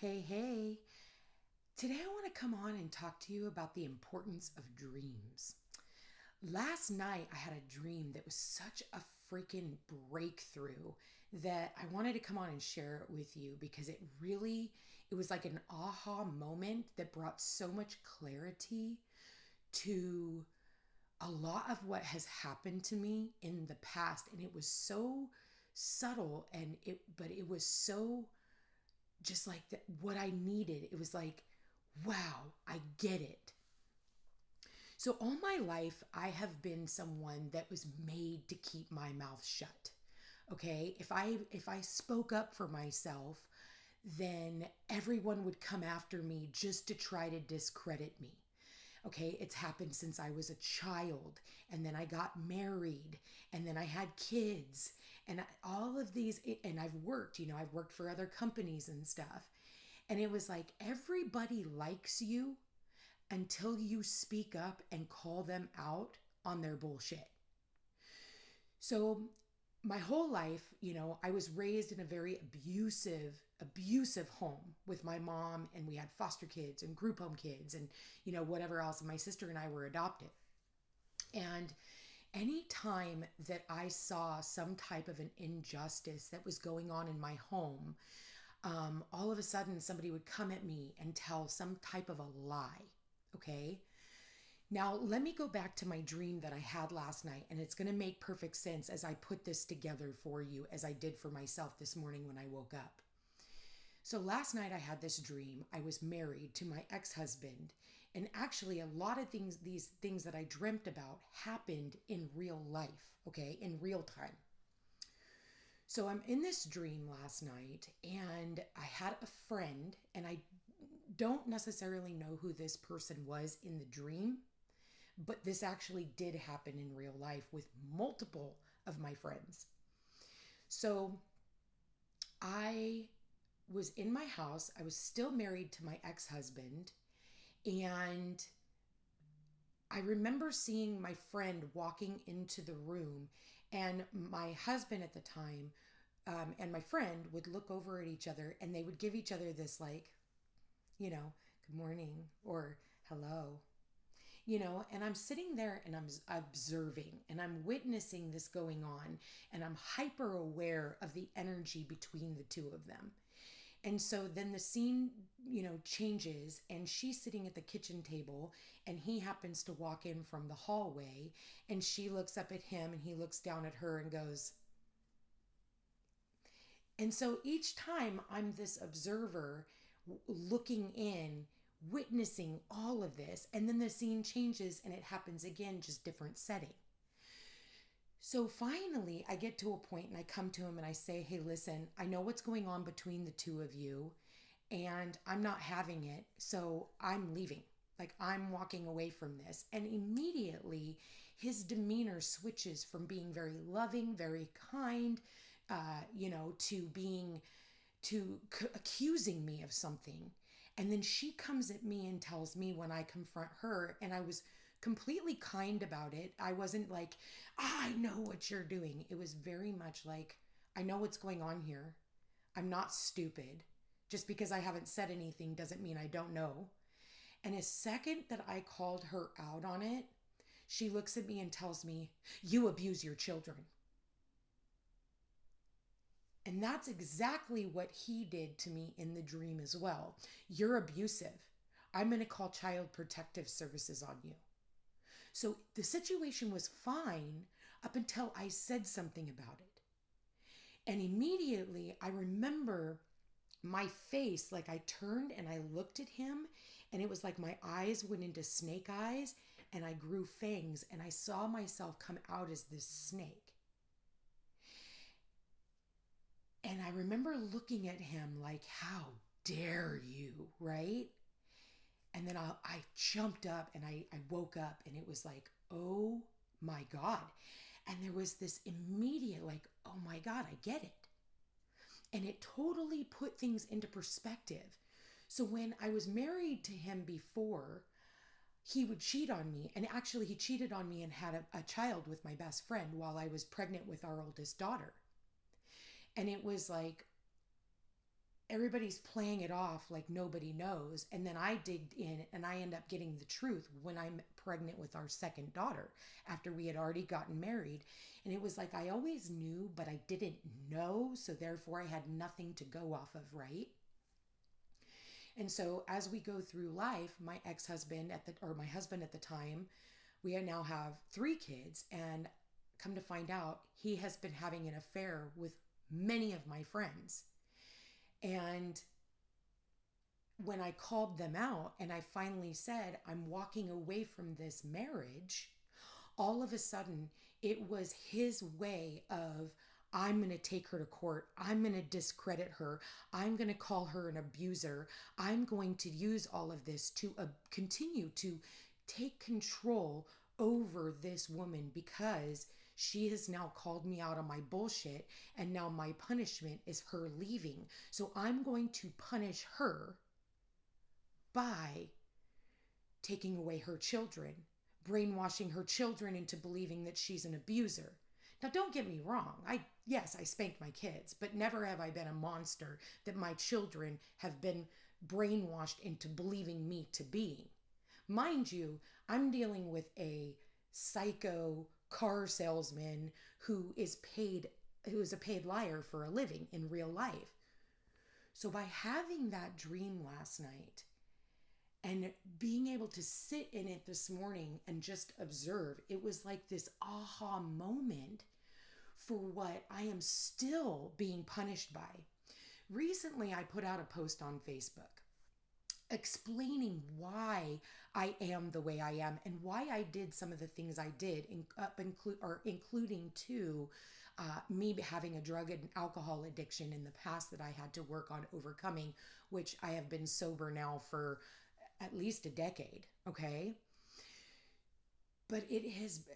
Hey. Today I want to come on and talk to you about the importance of dreams. Last night I had a dream that was such a freaking breakthrough that I wanted to come on and share it with you because it was like an aha moment that brought so much clarity to a lot of what has happened to me in the past, and it was so subtle but it was so just like that what I needed. It was like, wow, I get it. So all my life I have been someone that was made to keep my mouth shut. Okay? If I spoke up for myself, then everyone would come after me just to try to discredit me. Okay, it's happened since I was a child, and then I got married, and then I had kids, and all of these, and I've worked for other companies and stuff. And it was like everybody likes you until you speak up and call them out on their bullshit. So my whole life, I was raised in a very abusive home with my mom, and we had foster kids and group home kids and, whatever else. And my sister and I were adopted. And any time that I saw some type of an injustice that was going on in my home, all of a sudden somebody would come at me and tell some type of a lie. Okay. Now, let me go back to my dream that I had last night, and it's going to make perfect sense as I put this together for you, as I did for myself this morning when I woke up. So, last night I had this dream. I was married to my ex husband, and actually, a lot of these things that I dreamt about happened in real life, okay, in real time. So, I'm in this dream last night, and I had a friend, and I don't necessarily know who this person was in the dream. But this actually did happen in real life with multiple of my friends. So I was in my house. I was still married to my ex husband. And I remember seeing my friend walking into the room, and my husband at the time and my friend would look over at each other, and they would give each other this, like, good morning or hello. And I'm sitting there and I'm observing and I'm witnessing this going on, and I'm hyper aware of the energy between the two of them. And so then the scene, changes, and she's sitting at the kitchen table, and he happens to walk in from the hallway, and she looks up at him and he looks down at her and goes. And so each time I'm this observer looking in, witnessing all of this, and then the scene changes and it happens again, just different setting. So finally I get to a point and I come to him and I say, hey, listen, I know what's going on between the two of you, and I'm not having it, so I'm leaving. Like, I'm walking away from this. And immediately his demeanor switches from being very loving, very kind, to being accusing me of something. And then she comes at me and tells me when I confront her, and I was completely kind about it. I wasn't like, I know what you're doing. It was very much like, I know what's going on here. I'm not stupid. Just because I haven't said anything doesn't mean I don't know. And a second that I called her out on it, she looks at me and tells me, you abuse your children. And that's exactly what he did to me in the dream as well. You're abusive. I'm going to call Child Protective Services on you. So the situation was fine up until I said something about it. And immediately I remember my face, like I turned and I looked at him, and it was like my eyes went into snake eyes and I grew fangs, and I saw myself come out as this snake. And I remember looking at him like, how dare you, right? And then I jumped up and I woke up, and it was like, oh my God. And there was this immediate, like, oh my God, I get it. And it totally put things into perspective. So when I was married to him before, he would cheat on me. And actually, he cheated on me and had a child with my best friend while I was pregnant with our oldest daughter. And it was like, everybody's playing it off like nobody knows. And then I digged in and I end up getting the truth when I'm pregnant with our second daughter after we had already gotten married. And it was like I always knew, but I didn't know. So therefore, I had nothing to go off of, right? And so as we go through life, my ex-husband or my husband at the time, we now have 3 kids, and come to find out, he has been having an affair with many of my friends. And when I called them out and I finally said, I'm walking away from this marriage, all of a sudden it was his way of, I'm going to take her to court. I'm going to discredit her. I'm going to call her an abuser. I'm going to use all of this to continue to take control over this woman because she has now called me out on my bullshit, and now my punishment is her leaving. So I'm going to punish her by taking away her children, brainwashing her children into believing that she's an abuser. Now, don't get me wrong. Yes, I spanked my kids, but never have I been a monster that my children have been brainwashed into believing me to being. Mind you, I'm dealing with a psycho car salesman who is a paid liar for a living in real life. So by having that dream last night and being able to sit in it this morning and just observe, it was like this aha moment for what I am still being punished by. Recently, I put out a post on Facebook explaining why I am the way I am and why I did some of the things I did, including me having a drug and alcohol addiction in the past that I had to work on overcoming, which I have been sober now for at least a decade, okay? But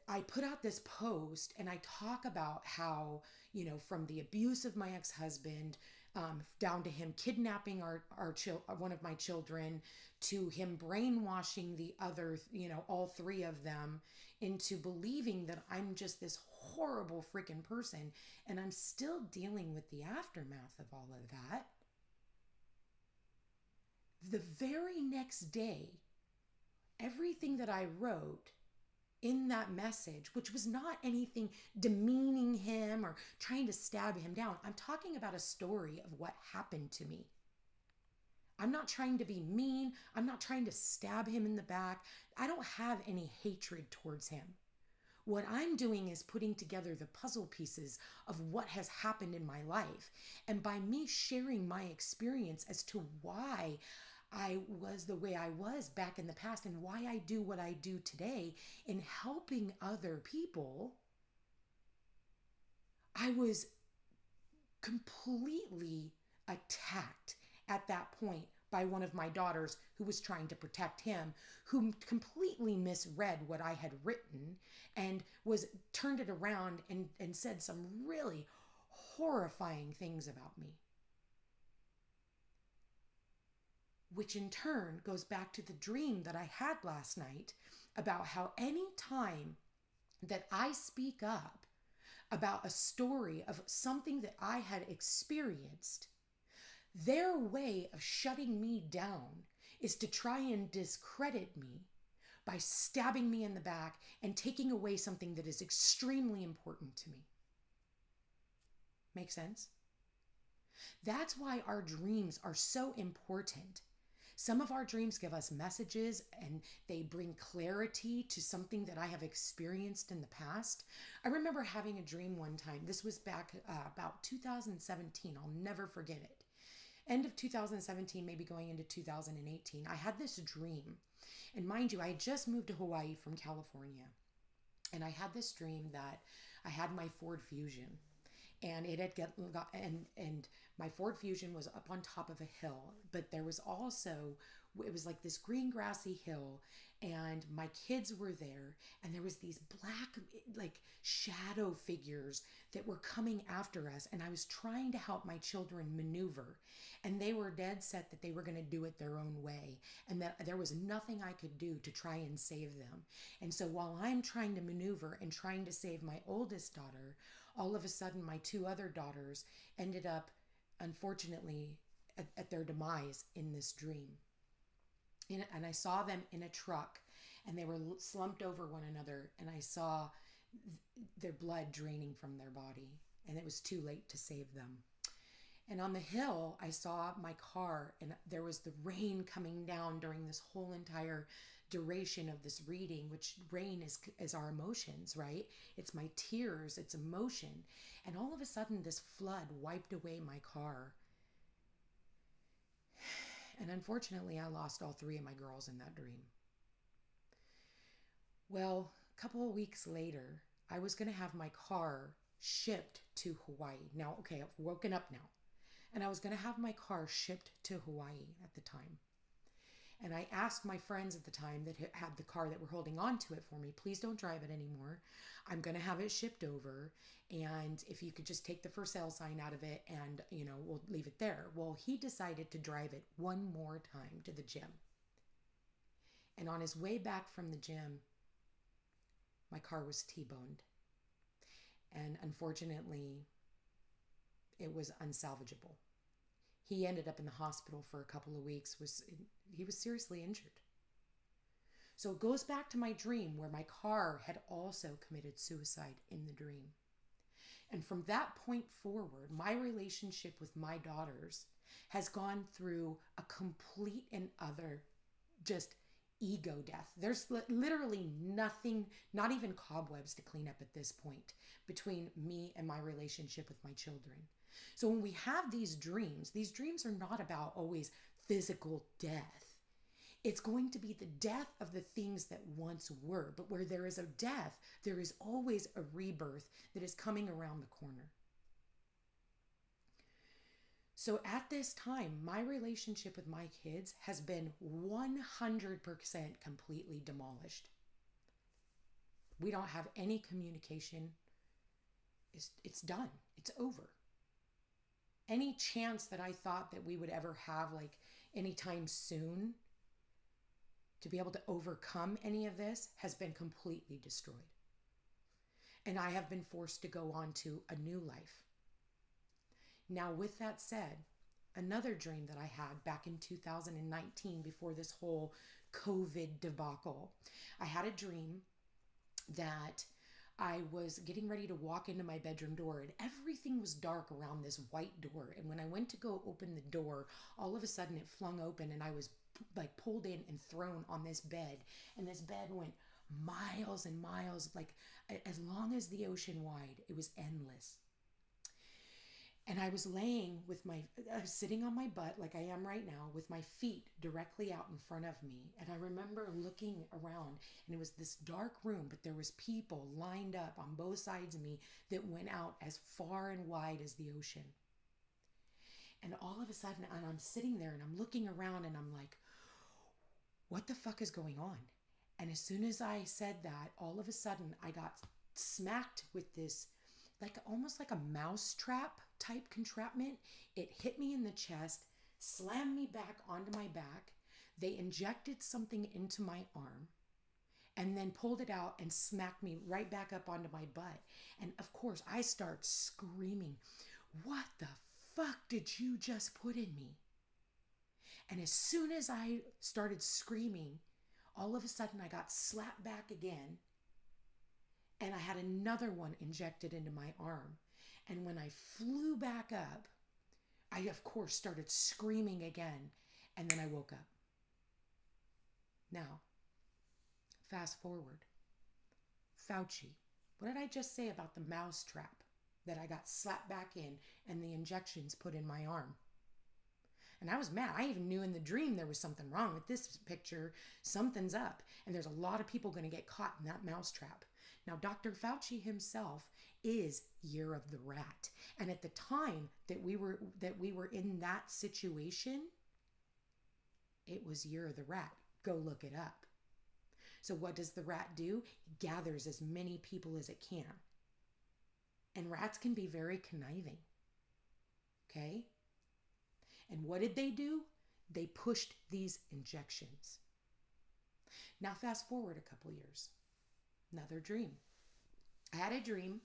I put out this post and I talk about how, from the abuse of my ex-husband, down to him kidnapping one of my children, to him brainwashing the other, all 3 of them into believing that I'm just this horrible freaking person. And I'm still dealing with the aftermath of all of that. The very next day, everything that I wrote in that message, which was not anything demeaning him or trying to stab him down. I'm talking about a story of what happened to me. I'm not trying to be mean. I'm not trying to stab him in the back. I don't have any hatred towards him. What I'm doing is putting together the puzzle pieces of what has happened in my life. And by me sharing my experience as to why I was the way I was back in the past and why I do what I do today in helping other people, I was completely attacked at that point by one of my daughters who was trying to protect him, who completely misread what I had written and turned it around and said some really horrifying things about me. Which in turn goes back to the dream that I had last night about how any time that I speak up about a story of something that I had experienced, their way of shutting me down is to try and discredit me by stabbing me in the back and taking away something that is extremely important to me. Make sense? That's why our dreams are so important. Some of our dreams give us messages and they bring clarity to something that I have experienced in the past. I remember having a dream one time. This was back about 2017. I'll never forget it. End of 2017, maybe going into 2018. I had this dream. And mind you, I had just moved to Hawaii from California. And I had this dream that I had my Ford Fusion. And and my Ford Fusion was up on top of a hill, but there was also, it was like this green grassy hill, and my kids were there, and there was these black like shadow figures that were coming after us, and I was trying to help my children maneuver, and they were dead set that they were going to do it their own way, and that there was nothing I could do to try and save them. And so while I'm trying to maneuver and trying to save my oldest daughter, all of a sudden my 2 other daughters ended up, unfortunately, at their demise in this dream. And I saw them in a truck, and they were slumped over one another, and I saw their blood draining from their body, and it was too late to save them. And on the hill, I saw my car, and there was the rain coming down during this whole entire duration of this reading, which rain is our emotions, right? It's my tears, it's emotion. And all of a sudden, this flood wiped away my car. And unfortunately, I lost all three of my girls in that dream. Well, a couple of weeks later, I was going to have my car shipped to Hawaii. Now, okay, I've woken up now. And I was going to have my car shipped to Hawaii at the time. And I asked my friends at the time that had the car that were holding on to it for me, please don't drive it anymore. I'm going to have it shipped over. And if you could just take the for sale sign out of it and, we'll leave it there. Well, he decided to drive it one more time to the gym. And on his way back from the gym, my car was T-boned. And unfortunately, it was unsalvageable. He ended up in the hospital for a couple of weeks. He was seriously injured. So it goes back to my dream where my car had also committed suicide in the dream. And from that point forward, my relationship with my daughters has gone through a complete and utter just ego death. There's literally nothing, not even cobwebs to clean up at this point between me and my relationship with my children. So when we have these dreams are not about always physical death. It's going to be the death of the things that once were. But where there is a death, there is always a rebirth that is coming around the corner. So at this time, my relationship with my kids has been 100% completely demolished. We don't have any communication. It's done. It's over. Any chance that I thought that we would ever have, like, anytime soon to be able to overcome any of this has been completely destroyed. And I have been forced to go on to a new life. Now, with that said, another dream that I had back in 2019 before this whole COVID debacle, I had a dream that I was getting ready to walk into my bedroom door, and everything was dark around this white door. And when I went to go open the door, all of a sudden it flung open, and I was like pulled in and thrown on this bed. And this bed went miles and miles, like as long as the ocean wide. It was endless. And I was laying I was sitting on my butt like I am right now with my feet directly out in front of me. And I remember looking around, and it was this dark room, but there was people lined up on both sides of me that went out as far and wide as the ocean. And all of a sudden, and I'm sitting there and I'm looking around and I'm like, what the fuck is going on? And as soon as I said that, all of a sudden I got smacked with this almost like a mouse trap type entrapment. It hit me in the chest, slammed me back onto my back. They injected something into my arm and then pulled it out and smacked me right back up onto my butt. And of course, I start screaming, what the fuck did you just put in me? And as soon as I started screaming, all of a sudden I got slapped back again. And I had another one injected into my arm. And when I flew back up, I, of course, started screaming again. And then I woke up. Now, fast forward. Fauci. What did I just say about the mouse trap that I got slapped back in and the injections put in my arm? And I was mad. I even knew in the dream there was something wrong with this picture. Something's up. And there's a lot of people going to get caught in that mouse trap. Now, Dr. Fauci himself is Year of the Rat. And at the time that we were in that situation, it was Year of the Rat. Go look it up. So what does the rat do? It gathers as many people as it can. And rats can be very conniving. Okay? And what did they do? They pushed these injections. Now fast forward a couple years. Another dream. I had a dream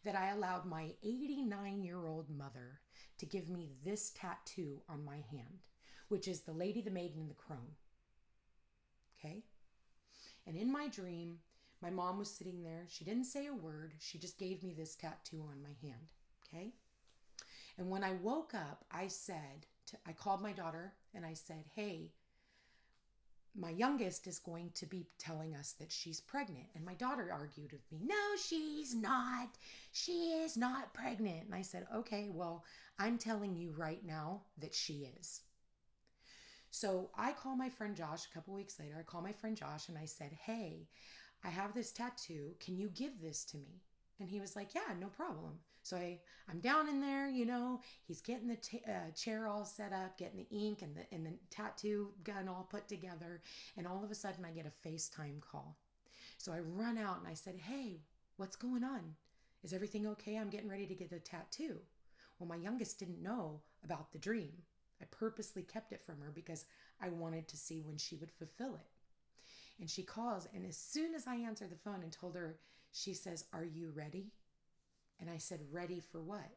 that I allowed my 89-year-old mother to give me this tattoo on my hand, which is the lady, the maiden, and the crone. Okay? And in my dream, my mom was sitting there. She didn't say a word. She just gave me this tattoo on my hand. Okay? And when I woke up, I called my daughter and I said, hey, my youngest is going to be telling us that she's pregnant. And my daughter argued with me, no, she's not. She is not pregnant. And I said, okay, well, I'm telling you right now that she is. So I call my friend Josh a couple weeks later. I call my friend Josh and I said, hey, I have this tattoo. Can you give this to me? And he was like, yeah, no problem. So I'm down in there, he's getting the chair all set up, getting the ink and the tattoo gun all put together. And all of a sudden I get a FaceTime call. So I run out and I said, hey, what's going on? Is everything okay? I'm getting ready to get a tattoo. Well, my youngest didn't know about the dream. I purposely kept it from her because I wanted to see when she would fulfill it. And she calls, and as soon as I answer the phone and told her, she says, are you ready? And I said, ready for what?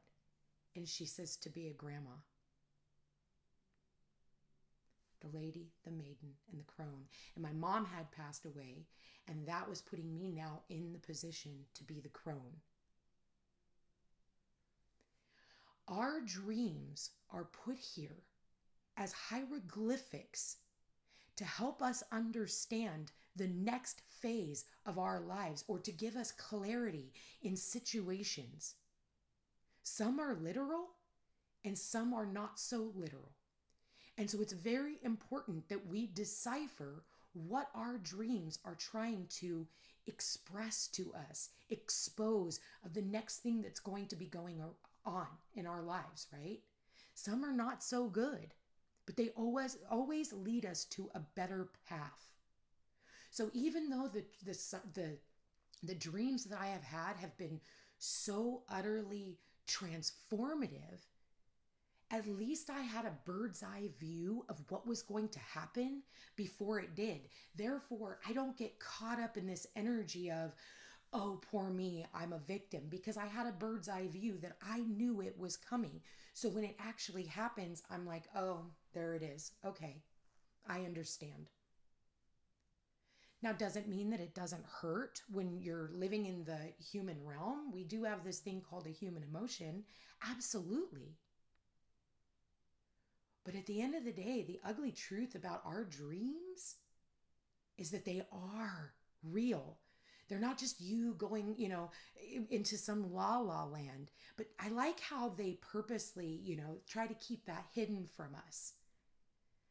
And she says, to be a grandma. The lady, the maiden, and the crone. And my mom had passed away, and that was putting me now in the position to be the crone. Our dreams are put here as hieroglyphics to help us understand the next phase of our lives or to give us clarity in situations. Some are literal and some are not so literal. And so it's very important that we decipher what our dreams are trying to express to us, expose of the next thing that's going to be going on in our lives, right? Some are not so good, but they always lead us to a better path. So even though the dreams that I have had have been so utterly transformative, at least I had a bird's eye view of what was going to happen before it did. Therefore, I don't get caught up in this energy of, oh, poor me, I'm a victim, because I had a bird's eye view that I knew it was coming. So when it actually happens, I'm like, oh, there it is. Okay, I understand. Now, does it mean that it doesn't hurt when you're living in the human realm? We do have this thing called a human emotion. Absolutely. But at the end of the day, the ugly truth about our dreams is that they are real. They're not just you going, into some la la land. But I like how they purposely, try to keep that hidden from us.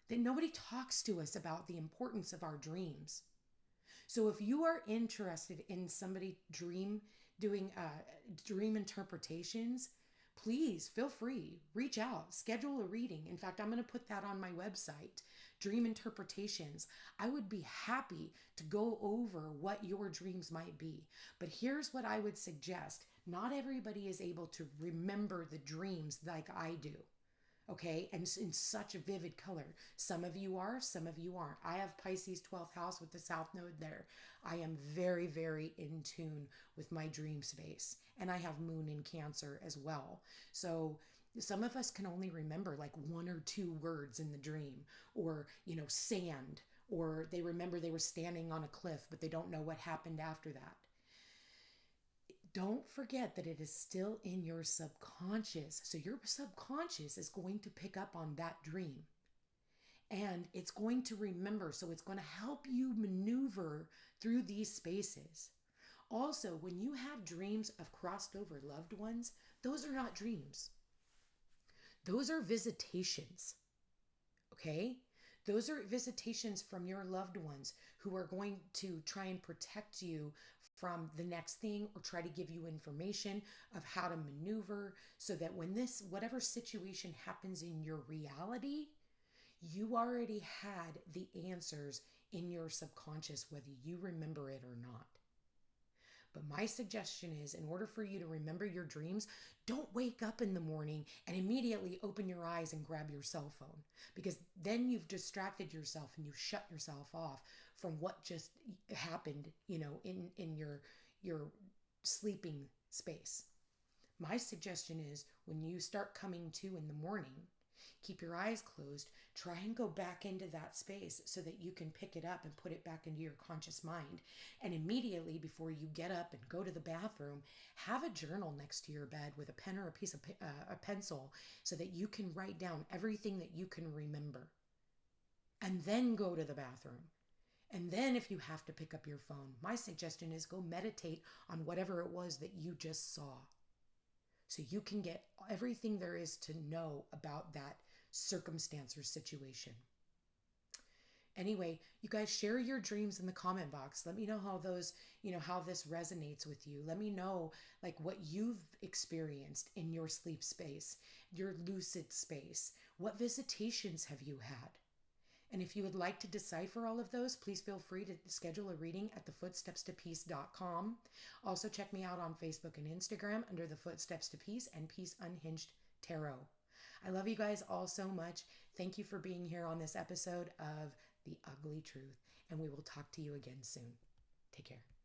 That nobody talks to us about the importance of our dreams. So if you are interested in somebody doing dream interpretations, please feel free, reach out, schedule a reading. In fact, I'm going to put that on my website, Dream Interpretations. I would be happy to go over what your dreams might be. But here's what I would suggest. Not everybody is able to remember the dreams like I do. Okay, and in such a vivid color. Some of you are, some of you aren't. I have Pisces 12th house with the South Node there. I am very, very in tune with my dream space. And I have Moon in Cancer as well. So some of us can only remember like one or two words in the dream, or, sand, or they remember they were standing on a cliff, but they don't know what happened after that. Don't forget that it is still in your subconscious. So your subconscious is going to pick up on that dream and it's going to remember. So it's going to help you maneuver through these spaces. Also, when you have dreams of crossed over loved ones, those are not dreams. Those are visitations. Okay? Those are visitations from your loved ones who are going to try and protect you from the next thing or try to give you information of how to maneuver so that when whatever situation happens in your reality, you already had the answers in your subconscious, whether you remember it or not. But my suggestion is, in order for you to remember your dreams, don't wake up in the morning and immediately open your eyes and grab your cell phone, because then you've distracted yourself and you shut yourself off from what just happened, in your sleeping space. My suggestion is when you start coming to in the morning, keep your eyes closed, try and go back into that space so that you can pick it up and put it back into your conscious mind. And immediately before you get up and go to the bathroom, have a journal next to your bed with a pen or a piece of a pencil so that you can write down everything that you can remember. And then go to the bathroom. And then if you have to pick up your phone, my suggestion is go meditate on whatever it was that you just saw, so you can get everything there is to know about that circumstance or situation. Anyway, you guys share your dreams in the comment box. Let me know how those, how this resonates with you. Let me know like what you've experienced in your sleep space, your lucid space. What visitations have you had? And if you would like to decipher all of those, please feel free to schedule a reading at thefootstepstopeace.com. Also, check me out on Facebook and Instagram under The Footsteps to Peace and Peace Unhinged Tarot. I love you guys all so much. Thank you for being here on this episode of The Ugly Truth, and we will talk to you again soon. Take care.